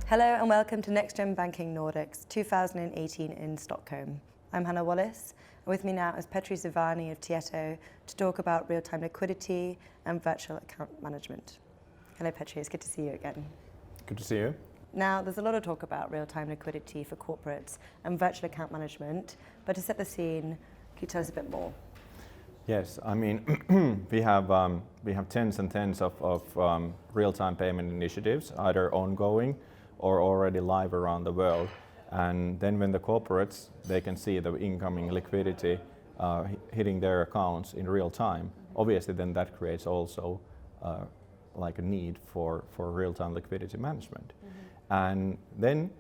Hello and welcome to NextGen Banking Nordics 2018 in Stockholm. I'm Hannah Wallace, and with me now is Petri Syvänne of Tieto to talk about real-time liquidity and virtual account management. Hello Petri, it's good to see you again. Good to see you. Now, there's a lot of talk about real-time liquidity for corporates and virtual account management, but to set the scene, can you tell us a bit more? Yes, I mean, we have tens and tens of real-time payment initiatives, either ongoing or already live around the world. And then when the corporates, they can see the incoming liquidity hitting their accounts in real time, obviously then that creates also like a need for real-time liquidity management. Mm-hmm. And then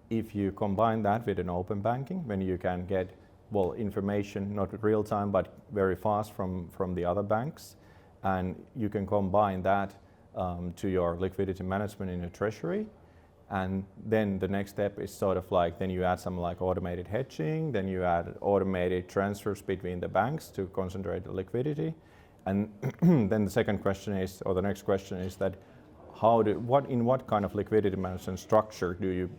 if you combine that with an open banking, when you can get information, not real time, but very fast from the other banks, and you can combine that to your liquidity management in your treasury. And then the next step is sort of like, then you add some like automated hedging, then you add automated transfers between the banks to concentrate the liquidity. And then the second question is, or the next question is that in what kind of liquidity management structure do you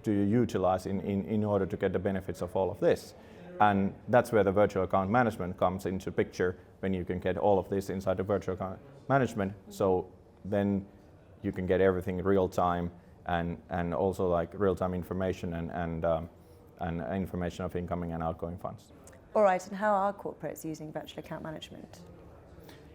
utilize in order to get the benefits of all of this? And that's where the virtual account management comes into picture, when you can get all of this inside the virtual account management. So then you can get everything real time and also like real time information and information of incoming and outgoing funds. All right, and how are corporates using virtual account management?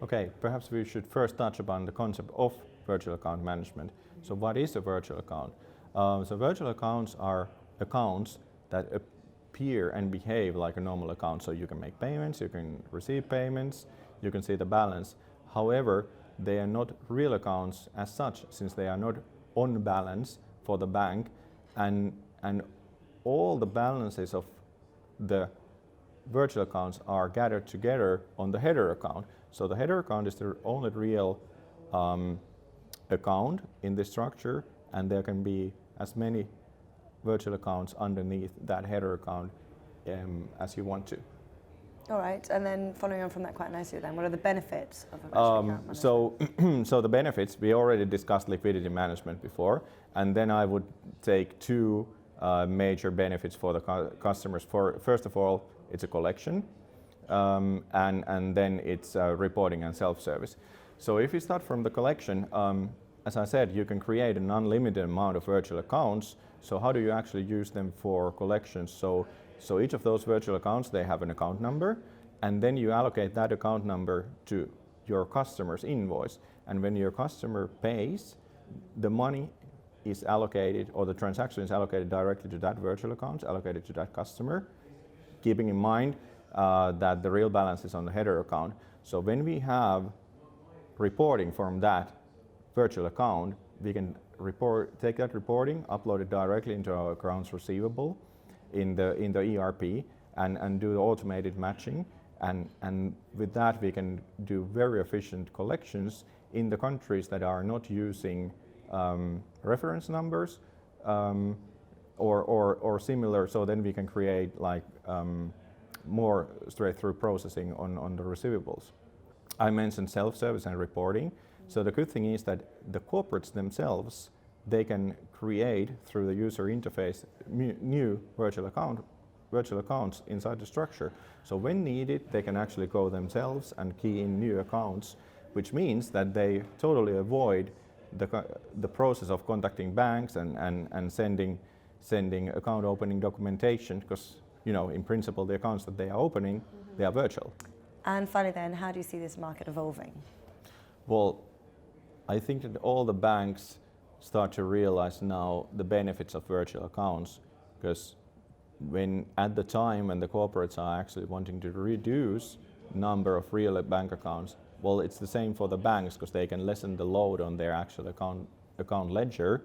Okay, perhaps we should first touch upon the concept of virtual account management. So what is a virtual account? So virtual accounts are accounts that appear and behave like a normal account. So you can make payments, you can receive payments, you can see the balance. However, they are not real accounts as such, since they are not on balance for the bank, and all the balances of the virtual accounts are gathered together on the header account. So the header account is the only real account in this structure, and there can be as many virtual accounts underneath that header account as you want to. All right, and then following on from that quite nicely then, what are the benefits of a virtual account management? So the benefits, we already discussed liquidity management before, and then I would take two major benefits for the customers. First of all, it's a collection, and then it's reporting and self-service. So if you start from the collection, as I said, you can create an unlimited amount of virtual accounts. So how do you actually use them for collections? So each of those virtual accounts, they have an account number, and then you allocate that account number to your customer's invoice. And when your customer pays, the money is allocated, or the transaction is allocated directly to that virtual account, allocated to that customer, keeping in mind that the real balance is on the header account. So when we have reporting from that virtual account, we can take that reporting, upload it directly into our accounts receivable in the ERP, and do the automated matching, and with that we can do very efficient collections in the countries that are not using reference numbers or similar. So then we can create like more straight-through processing on the receivables. I mentioned self-service and reporting. So the good thing is that the corporates themselves, they can create through the user interface new virtual accounts inside the structure. So when needed, they can actually go themselves and key in new accounts, which means that they totally avoid the process of contacting banks and sending account opening documentation, because in principle the accounts that they are opening, they are virtual. And finally then, how do you see this market evolving? Well, I think that all the banks start to realize now the benefits of virtual accounts, because at the time when the corporates are actually wanting to reduce number of real bank accounts, well, it's the same for the banks, because they can lessen the load on their actual account ledger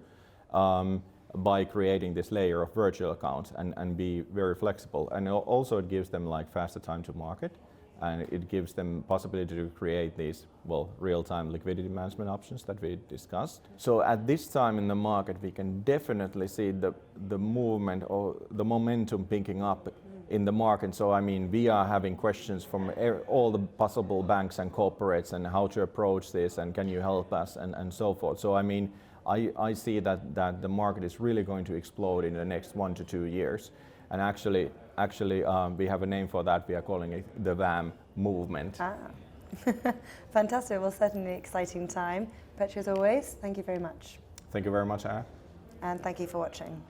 by creating this layer of virtual accounts and be very flexible. And also it gives them like faster time to market, and it gives them possibility to create these real-time liquidity management options that we discussed. So at this time in the market, we can definitely see the movement or the momentum picking up in the market. So I mean, we are having questions from all the possible banks and corporates, and how to approach this, and can you help us, and so forth. So I mean, I see that the market is really going to explode in the next 1 to 2 years. And actually, we have a name for that. We are calling it the VAM movement. Fantastic. Well, certainly an exciting time. Petri, as always, thank you very much. Thank you very much, Anna. And thank you for watching.